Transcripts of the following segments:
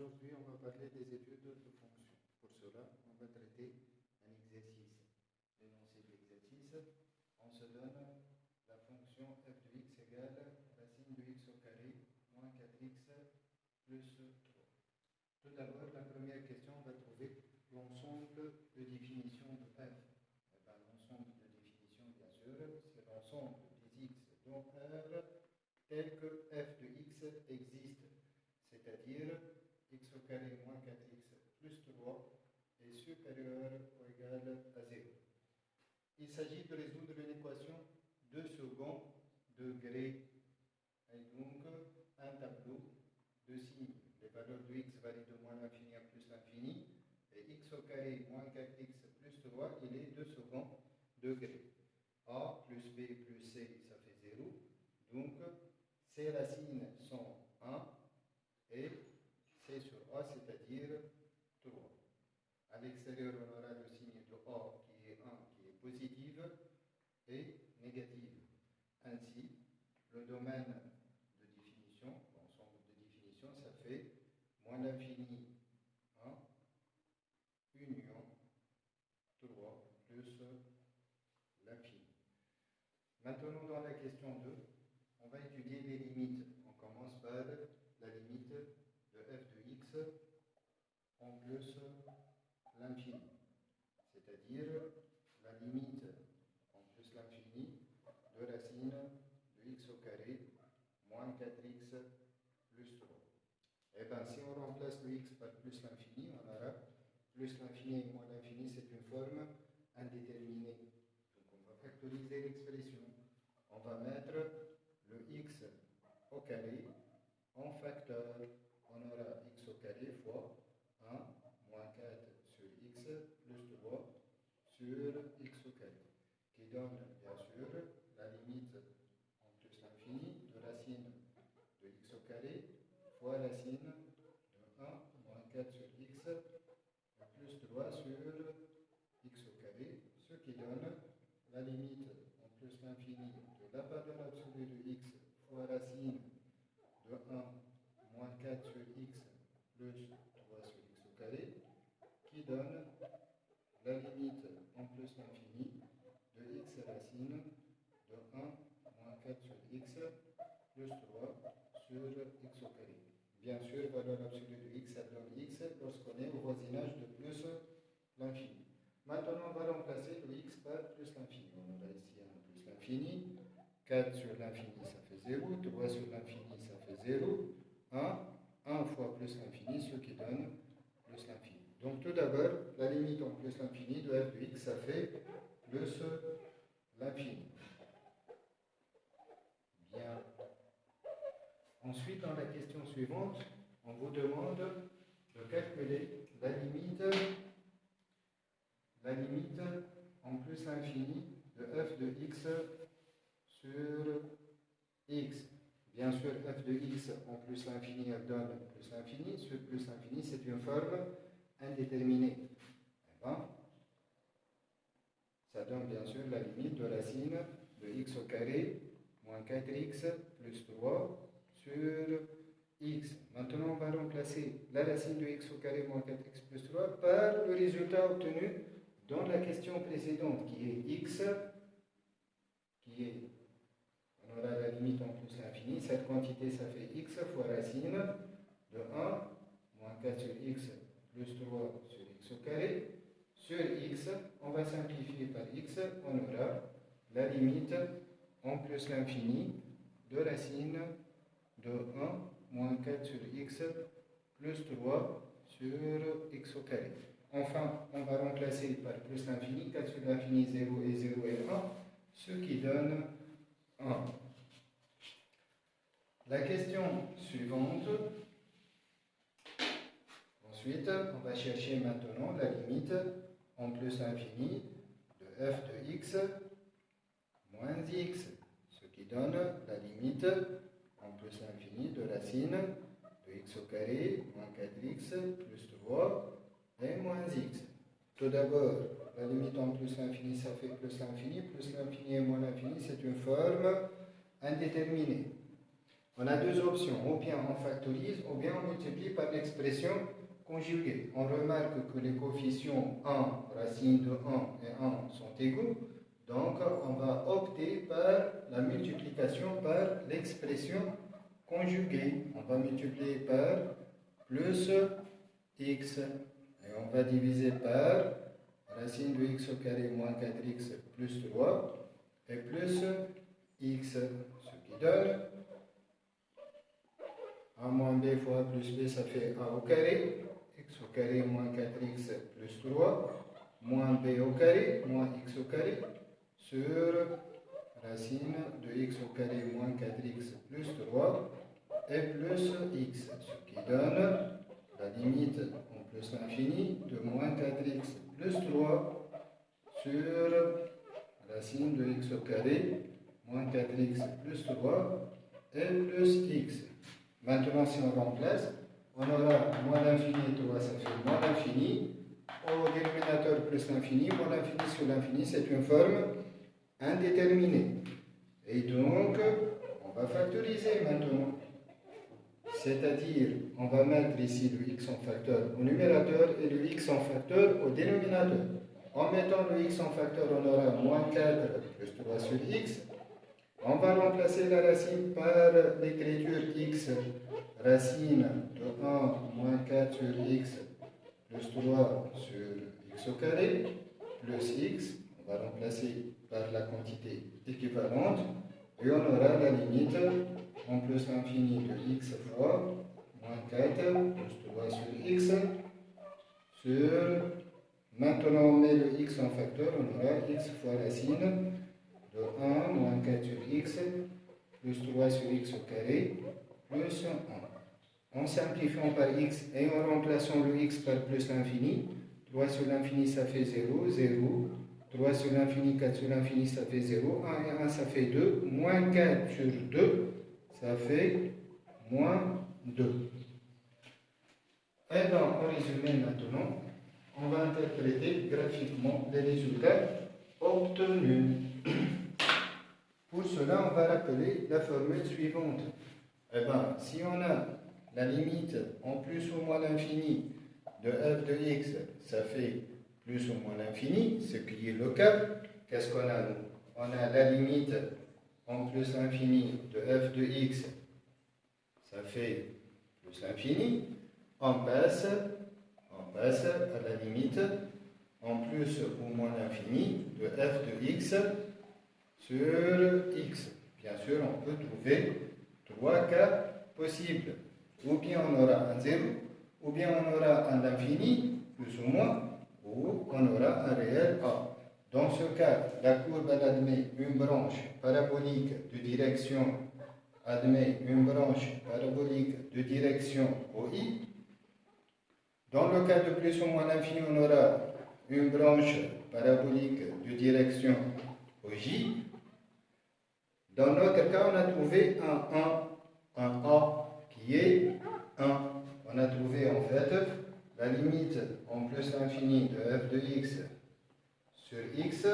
Aujourd'hui, on va parler des études de fonctions. Pour cela, on va traiter un exercice. L'énoncé de l'exercice, on se donne la fonction f de x égale racine de x au carré moins 4x plus 3. Tout d'abord, la première question, on va trouver l'ensemble de définition de f. L'ensemble de définition, bien sûr, c'est l'ensemble des x dans R tel que f de x existe, c'est-à-dire x au carré moins 4x plus 3 est supérieur ou égal à 0. Il s'agit de résoudre une équation de second degré et donc un tableau de signes. Les valeurs de x varient de moins l'infini à plus l'infini et x au carré moins 4x plus 3, il est de second degré. A plus B plus C, ça fait 0. Donc, ces racines sont 1 et C sur A, c'est-à-dire 3. À l'extérieur, on aura le signe de A qui est 1, qui est positif et négatif. Ainsi, le domaine de définition, l'ensemble de définition, ça fait moins l'infini 1, union 3 plus l'infini. Maintenant, dans la question 2, on va étudier les limites. On commence par la limite de f de x en plus l'infini, c'est-à-dire la limite en plus l'infini de racine de x au carré moins 4x plus 3. Et bien, si on remplace le x par plus l'infini, on aura plus l'infini et moins l'infini, c'est une forme indéterminée. Donc on va factoriser l'expression. On va mettre le x au carré en facteur. On aura x au carré fois 1 moins 4 sur x plus 3 sur x au carré, qui donne bien sûr la limite en plus l'infini de racine de x au carré fois racine de 1 moins 4 sur x plus 3 sur x au carré, ce qui donne la limite en plus l'infini de la valeur absolue de x fois racine de 1 moins 4 sur x plus 3 sur x au carré, qui donne la limite en plus l'infini de x racine de 1 moins 4 sur x plus 3 sur x au carré. Bien sûr, valeur absolue de x, elle donne x lorsqu'on est au voisinage de plus l'infini. Maintenant, on va remplacer le x par plus l'infini. On aura ici 1 plus l'infini, 4 sur l'infini, ça fait 0, 3 sur l'infini, ça fait 0, 1 fois plus l'infini, ce qui donne plus l'infini. Donc tout d'abord, la limite en plus l'infini de f de x, ça fait plus l'infini. Bien. Ensuite, dans la question suivante, on vous demande de calculer la limite en plus l'infini de f de x sur x. Bien sûr, f de x en plus l'infini, elle donne plus l'infini. Sur plus l'infini, c'est une forme indéterminée. Eh bien, ça donne bien sûr la limite de racine de x au carré moins 4x plus 3 sur x. Maintenant, on va remplacer la racine de x au carré moins 4x plus 3 par le résultat obtenu dans la question précédente, qui est x, on aura la limite en plus l'infini. Cette quantité, ça fait x fois racine de 1 moins 4 sur x plus 3 sur x au carré. Sur x, on va simplifier par x, on aura la limite en plus l'infini de racine de 1 moins 4 sur x plus 3 sur x au carré. Enfin, on va remplacer par plus l'infini, 4 sur l'infini, 0 et 0 et 1, ce qui donne 1. La question suivante. Ensuite, on va chercher maintenant la limite en plus l'infini de f de x moins x, ce qui donne la limite en plus l'infini de racine de x au carré moins 4x plus 3 et moins x. Tout d'abord, la limite en plus l'infini, ça fait plus l'infini et moins l'infini, c'est une forme indéterminée. On a deux options, ou bien on factorise, ou bien on multiplie par l'expression conjuguée. On remarque que les coefficients 1, racine de 1 et 1 sont égaux, donc on va opter par la multiplication par l'expression conjuguée. On va multiplier par plus x, et on va diviser par racine de x au carré moins 4x plus 3, et plus x, ce qui donne a moins b fois plus b, ça fait a au carré, x au carré moins 4x plus 3, moins b au carré, moins x au carré, sur racine de x au carré moins 4x plus 3, et plus x, ce qui donne la limite en plus l'infini de moins 4x plus 3 sur racine de x au carré moins 4x plus 3 et plus x. Maintenant, si on remplace, on aura moins l'infini, 3, ça fait moins l'infini. Au dénominateur plus l'infini, moins l'infini sur l'infini, c'est une forme indéterminée. Et donc, on va factoriser maintenant. C'est-à-dire, on va mettre ici le x en facteur au numérateur et le x en facteur au dénominateur. En mettant le x en facteur, on aura moins 4 plus 3 sur x. On va remplacer la racine par l'écriture x, racine de 1 moins 4 sur x plus 3 sur x au carré, plus x. On va remplacer par la quantité équivalente et on aura la limite en plus l'infini de x fois moins 4 plus 3 sur x sur, maintenant on met le x en facteur, on aura x fois racine de 1 moins 4 sur x plus 3 sur x au carré plus 1. En simplifiant par x et en remplaçant le x par plus l'infini, 3 sur l'infini ça fait 0, 0, 3 sur l'infini, 4 sur l'infini ça fait 0, 1 et 1 ça fait 2, moins 4 sur 2 ça fait moins 2. Et donc, en résumé maintenant, on va interpréter graphiquement les résultats obtenus. Pour cela, on va rappeler la formule suivante. Eh bien, si on a la limite en plus ou moins l'infini de f de x, ça fait plus ou moins l'infini, ce qui est le cas. Qu'est-ce qu'on a nous? On a la limite en plus l'infini de f de x, ça fait plus l'infini. On passe à la limite en plus ou moins l'infini de f de x sur x. Bien sûr, on peut trouver trois cas possibles. Ou bien on aura un 0, ou bien on aura un infini, plus ou moins, ou on aura un réel a. Dans ce cas, la courbe admet une branche parabolique de direction OI. Dans le cas de plus ou moins l'infini, on aura une branche parabolique de direction OJ. Dans notre cas, on a trouvé un A qui est 1. On a trouvé en fait la limite en plus l'infini de f de x sur x,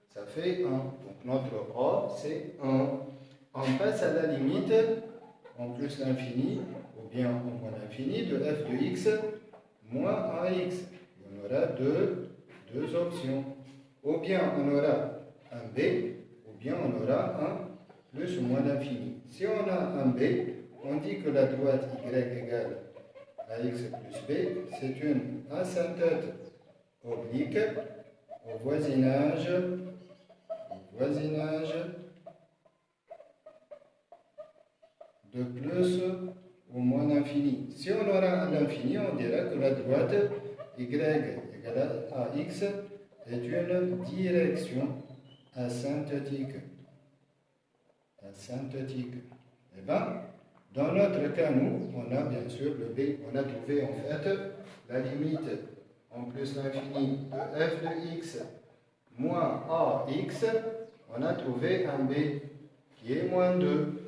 ça fait 1. Donc notre A, c'est 1. On passe à la limite en plus l'infini, ou bien en moins l'infini, de f de x moins ax. On aura deux options. Ou bien on aura un b, ou bien on aura un plus ou moins l'infini. Si on a un b, on dit que la droite y égale ax plus b, c'est une asymptote oblique au voisinage de plus ou moins l'infini. Si on aura l'infini, on dira que la droite y égale à ax est une direction asymptotique. Eh bien, dans notre cas, nous, on a bien sûr le b, on a trouvé en fait la limite en plus l'infini de f de x moins ax, on a trouvé un b qui est moins 2.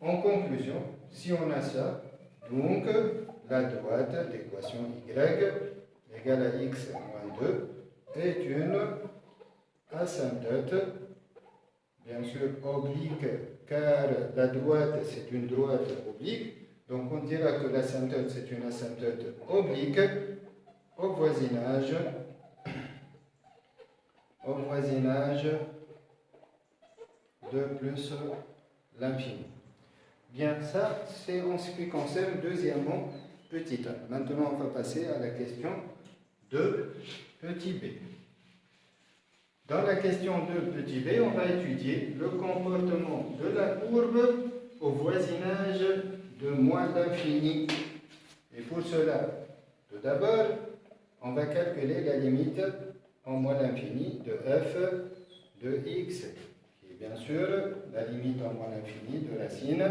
En conclusion, si on a ça, donc la droite d'équation y égale à x moins 2 est une asymptote, bien sûr oblique car la droite, c'est une droite oblique. Donc, on dira que l'asymptote, c'est une asymptote oblique au voisinage de plus l'infini. Bien, ça, c'est en ce qui concerne, deuxièmement, petit a. Maintenant, on va passer à la question de petit b. Dans la question de petit b, on va étudier le comportement de la courbe au voisinage de moins l'infini. Et pour cela, tout d'abord, on va calculer la limite en moins l'infini de f de x, qui est bien sûr la limite en moins l'infini de racine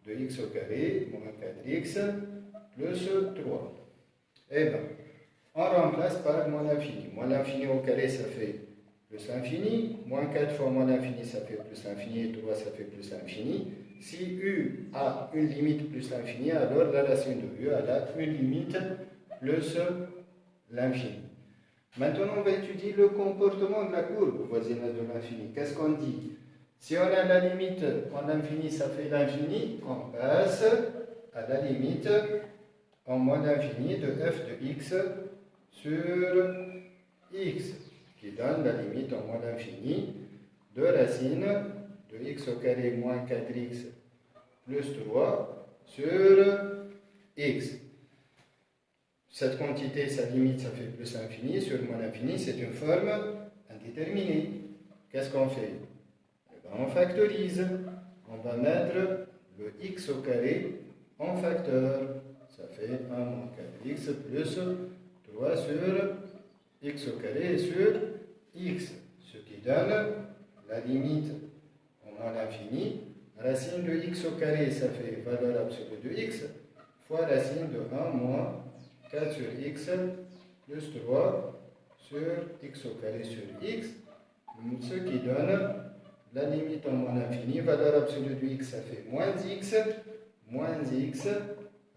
de x au carré moins 4x plus 3. Eh bien, on remplace par moins l'infini. Moins l'infini au carré, ça fait plus l'infini. Moins 4 fois moins l'infini, ça fait plus l'infini. Et 3, ça fait plus l'infini. Si u a une limite plus l'infini, alors la racine de u a une limite plus l'infini. Maintenant, on va étudier le comportement de la courbe au voisinage de l'infini. Qu'est-ce qu'on dit? Si on a la limite en l'infini, ça fait l'infini, on passe à la limite en moins l'infini de f de x sur x, qui donne la limite en moins l'infini de racine de x au carré moins 4x plus 3 sur x. Cette quantité, sa limite, ça fait plus l'infini sur moins l'infini, c'est une forme indéterminée. Qu'est-ce qu'on fait? Eh bien, on factorise. On va mettre le x au carré en facteur. Ça fait 1 moins 4x plus 3 sur x au carré et sur x. Ce qui donne la limite en moins l'infini. Racine de x au carré, ça fait valeur absolue de x, fois racine de 1 moins 4 sur x plus 3 sur x au carré sur x, ce qui donne la limite en moins l'infini. Valeur absolue de x, ça fait moins x,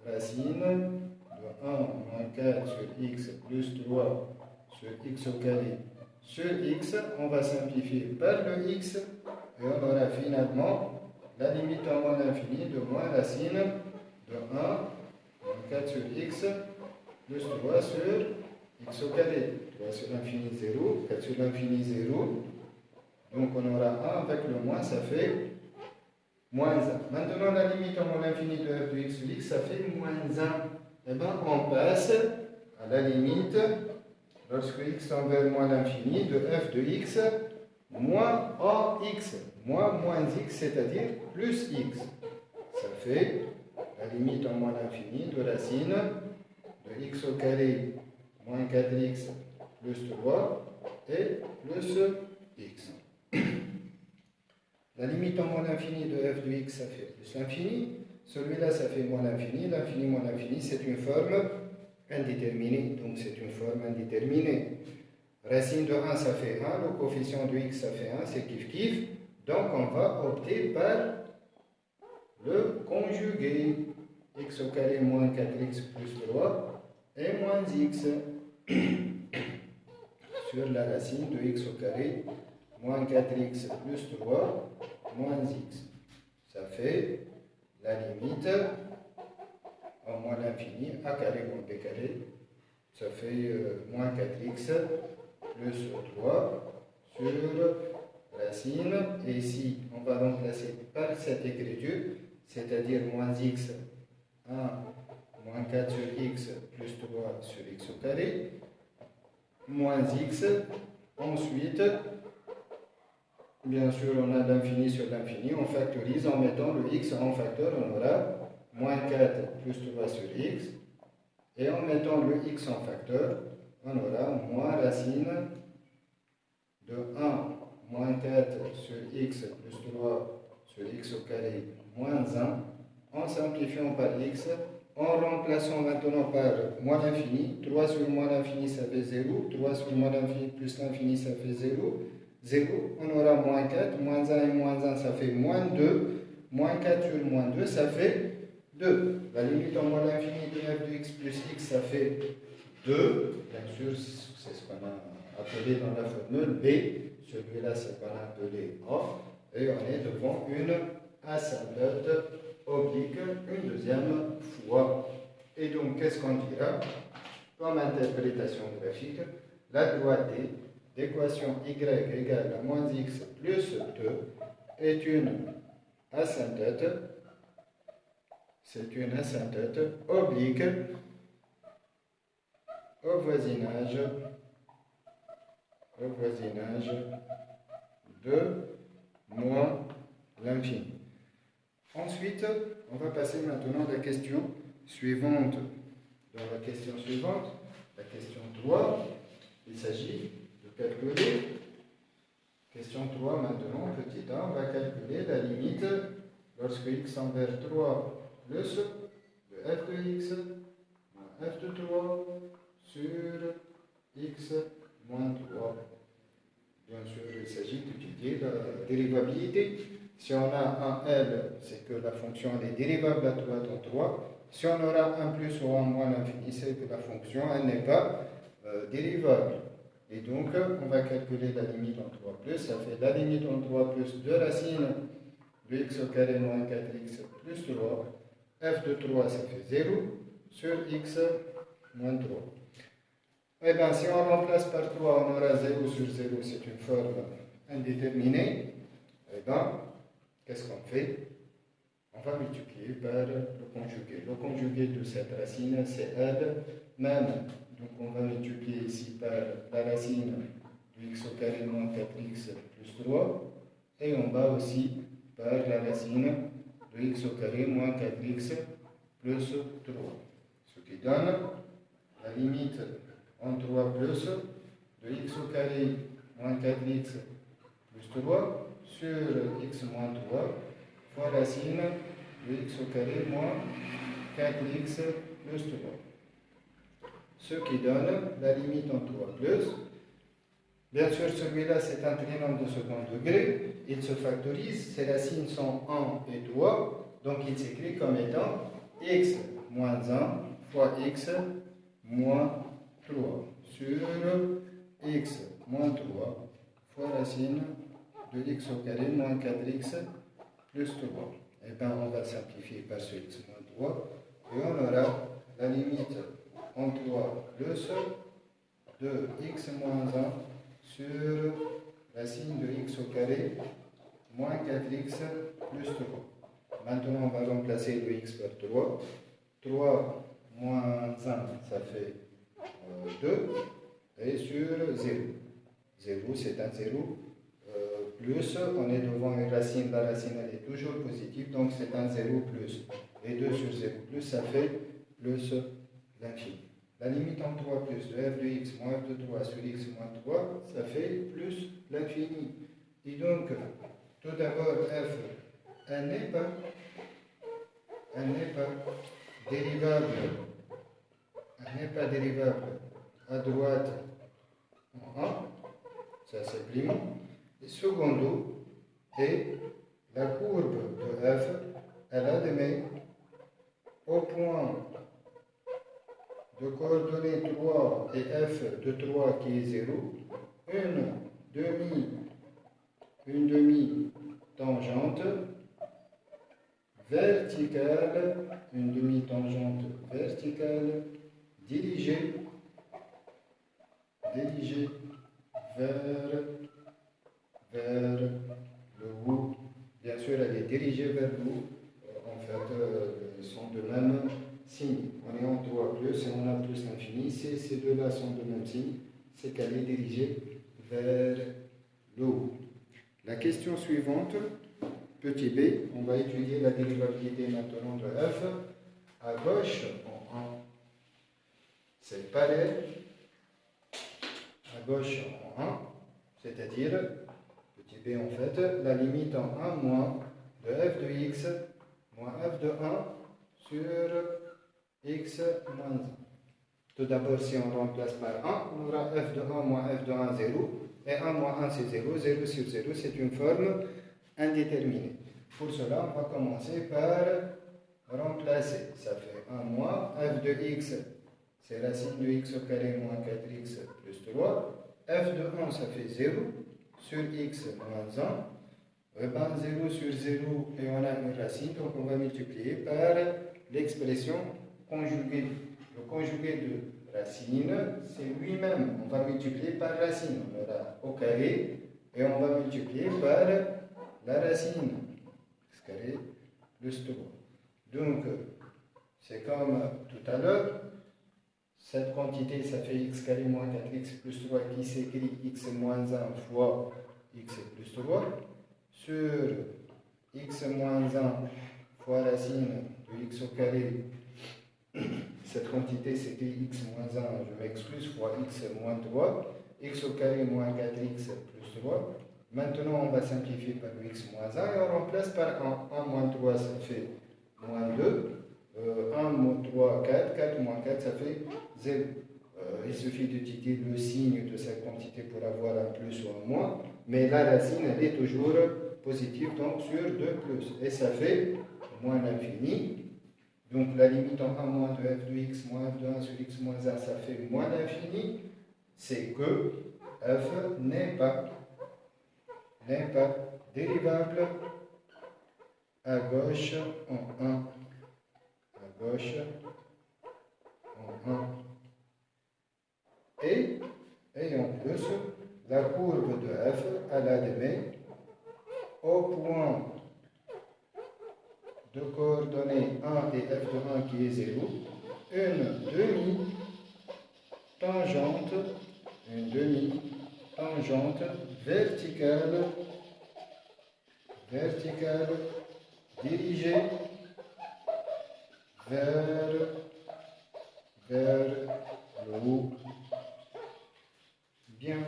racine de 1 moins 4 sur x plus 3 sur x au carré sur x. On va simplifier par le x et on aura finalement la limite en moins l'infini de moins racine de 1 moins 4 sur x plus 3 sur x au carré. 3 sur l'infini 0, 4 sur l'infini 0. Donc on aura 1 avec le moins, ça fait moins 1. Maintenant la limite en moins l'infini de f de x sur x, ça fait moins 1. Et bien on passe à la limite, lorsque x tend vers moins l'infini, de f de x moins ax. Moins x, c'est-à-dire plus x. Ça fait la limite en moins l'infini de racine de x au carré moins 4x plus 3 et plus x. La limite en moins l'infini de f de x, ça fait plus l'infini. Celui-là, ça fait moins l'infini. L'infini moins l'infini, c'est une forme indéterminée. Donc, c'est une forme indéterminée. Racine de 1, ça fait 1. Le coefficient de x, ça fait 1. C'est kiff-kiff. Donc, on va opter par le conjugué. X au carré moins 4x plus 3 et moins x sur la racine de x au carré moins 4x plus 3 moins x. Ça fait la limite en moins l'infini a carré moins b carré. Ça fait moins 4x plus 3 sur racine. Et ici, on va remplacer par cette écriture, c'est-à-dire moins x 1 moins 4 sur x plus 3 sur x au carré, moins x. Ensuite, bien sûr, on a l'infini sur l'infini, on factorise en mettant le x en facteur, on aura moins 4 plus 3 sur x, et en mettant le x en facteur, on aura moins racine de 1 moins 4 sur x plus 3 sur x au carré moins 1, en simplifiant par x, en remplaçant maintenant par moins l'infini. 3 sur moins l'infini, ça fait 0. 3 sur moins l'infini plus l'infini, ça fait 0. 0, on aura moins 4. Moins 1 et moins 1, ça fait moins 2. Moins 4 sur moins 2, ça fait 2. La limite en moins l'infini de f de x plus x, ça fait 2. Bien sûr, c'est ce qu'on a appelé dans la formule B. Celui-là, c'est ce qu'on a appelé A. Et on est devant une asymptote oblique une deuxième fois. Et donc, qu'est-ce qu'on dira? Comme interprétation graphique, la droite D d'équation y égale à moins x plus 2 est une asymptote, oblique au voisinage de moins l'infini. Ensuite, on va passer maintenant à la question suivante. Dans la question suivante, la question 3, il s'agit de calculer. Question 3 maintenant, petit a, on va calculer la limite lorsque x tend vers 3 plus de f de x moins f de 3 sur x moins 3. Bien sûr, il s'agit d'étudier la dérivabilité. Si on a un L, c'est que la fonction est dérivable à droite en 3. Si on aura un plus ou un moins l'infini, c'est que la fonction n'est pas dérivable. Et donc, on va calculer la limite en 3 plus. Ça fait la limite en 3 plus de racine de x au carré moins 4x plus 3. F de 3, ça fait 0 sur x moins 3. Eh bien, si on remplace par 3, on aura 0 sur 0, c'est une forme indéterminée. Eh bien, qu'est-ce qu'on fait? On va multiplier par le conjugué. Le conjugué de cette racine, c'est L même. Donc, on va multiplier ici par la racine de x au carré moins 4x plus 3. Et en bas aussi par la racine de x au carré moins 4x plus 3. Ce qui donne la limite en 3 plus de x au carré moins 4x plus 3 sur x moins 3 fois racine de x au carré moins 4x plus 3. Ce qui donne la limite en 3 plus. Bien sûr, celui-là, c'est un trinombre de second degré. Il se factorise. Ses racines sont 1 et 3. Donc, il s'écrit comme étant x moins 1 fois x moins 3 sur x moins 3 fois racine de x au carré moins 4x plus 3. Et bien, on va simplifier par ce x moins 3 et on aura la limite en 3 plus de x moins 1 sur racine de x au carré moins 4x plus 3. Maintenant, on va remplacer le x par 3. 3 moins 1, ça fait 2. Et sur 0. 0, c'est un 0. Plus, on est devant une racine. La racine, elle est toujours positive. Donc, c'est un 0 plus. Et 2 sur 0 plus, ça fait plus l'infini. La limite en 3 plus de f de x moins f de 3 sur x moins 3, ça fait plus l'infini. Et donc, tout d'abord, f, elle n'est pas dérivable. Elle n'est pas dérivable à droite en 1. Ça, c'est primo. Et secondo, et la courbe de f, elle admet au point de coordonnées 3 et f de 3 qui est 0, une demi-tangente verticale, dirigée vers le haut. Bien sûr, elle est dirigée vers le haut. En fait, ils sont de même signe. On est en 3 plus et on a plus l'infini. Si ces deux-là sont de même signe, c'est qu'elle est dirigée vers le haut. La question suivante, petit b, on va étudier la dérivabilité maintenant de f. À gauche, en 1, c'est pareil. À gauche, en 1, c'est-à-dire, petit b en fait, la limite en 1 moins de f de x moins f de 1 sur x moins 1. Tout d'abord, si on remplace par 1, on aura f de 1 moins f de 1, 0. Et 1 moins 1, c'est 0. 0 sur 0, c'est une forme indéterminée. Pour cela, on va commencer par remplacer. Ça fait 1 moins f de x, c'est racine de x au carré moins 4x plus 3. F de 1, ça fait 0 sur x moins 1. Eh ben, 0 sur 0, et on a une racine, donc on va multiplier par l'expression conjuguée. Le conjugué de racine, c'est lui-même. On va multiplier par racine. On aura au carré, et on va multiplier par la racine. X carré plus 3. Donc, c'est comme tout à l'heure. Cette quantité, ça fait x carré moins 4x plus 3 qui s'écrit x moins 1 fois x plus 3 sur x moins 1 fois racine de x au carré. Cette quantité s'écrit x moins 1, je m'excuse, fois x moins 3, x au carré moins 4x plus 3. Maintenant, on va simplifier par le x moins 1 et on remplace par 1. 1 moins 3, ça fait moins 2. 1 moins 3, 4. 4 moins 4, ça fait 0. Il suffit d'utiliser le signe de cette quantité pour avoir un plus ou un moins. Mais la racine, elle est toujours positive, donc sur 2 plus. Et ça fait moins l'infini. Donc la limite en 1 moins 2 f de x moins f de 1 sur x moins 1, ça fait moins l'infini. C'est que f n'est pas dérivable à gauche en 1. À gauche en 1. Et en plus, la courbe de f, elle admet au point de coordonnées 1 et f de 1 qui est 0, une demi-tangente verticale dirigée vers le haut. Bien,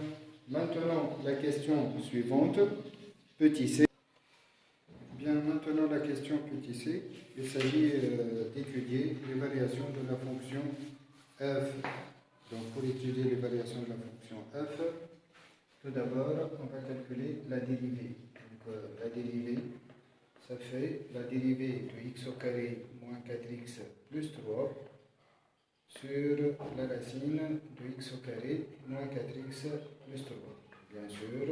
maintenant la question suivante, petit c. Bien, maintenant la question petit c, il s'agit d'étudier les variations de la fonction f. Donc pour étudier les variations de la fonction f, tout d'abord on va calculer la dérivée. Donc la dérivée, ça fait la dérivée de x au carré moins 4x plus 3 sur la racine de x au carré moins 4x plus 3. Bien sûr,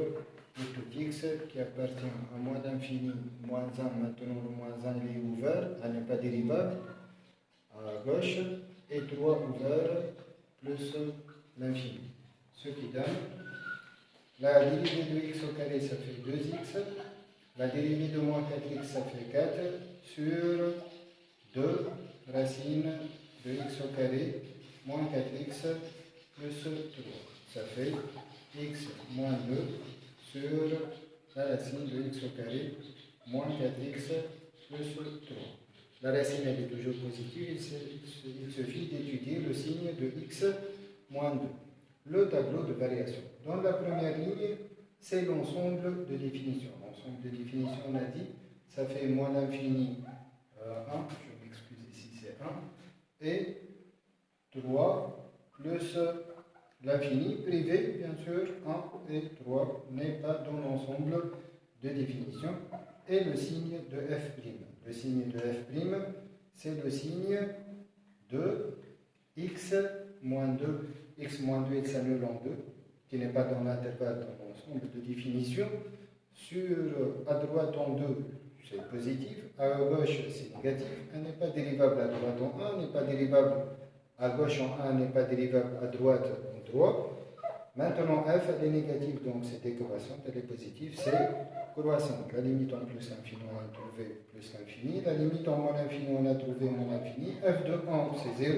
pour tout x qui appartient à moins d'infini, moins 1, maintenant le moins 1 il est ouvert, elle n'est pas dérivable, à gauche, et 3 ouvert plus l'infini. Ce qui donne la dérivée de x au carré, ça fait 2x, la dérivée de moins 4x, ça fait 4 sur 2 racines de x au carré moins 4x plus 3. Ça fait x moins 2 sur la racine de x au carré moins 4x plus 3. La racine elle est toujours positive, il suffit d'étudier le signe de x moins 2. Le tableau de variation. Dans la première ligne, c'est l'ensemble de définition. L'ensemble de définition, on a dit, ça fait moins l'infini 1, je m'excuse ici, c'est 1, et 3 plus l'infini, privé, bien sûr, 1 et 3 n'est pas dans l'ensemble de définition, et le signe de f'. Le signe de f', c'est le signe de x moins 2. X moins 2, x annule en 2, qui n'est pas dans l'intervalle dans l'ensemble de définition. À droite en 2, c'est positif. À gauche, c'est négatif. Elle n'est pas dérivable à droite en 1, n'est pas dérivable à gauche en 1, n'est pas dérivable à droite en 3. Maintenant, f, elle est négative, donc c'est décroissante. Elle est positive, c'est croissante. La limite en plus l'infini, on a trouvé plus l'infini. La limite en moins l'infini, on a trouvé moins l'infini. F de 1, c'est 0.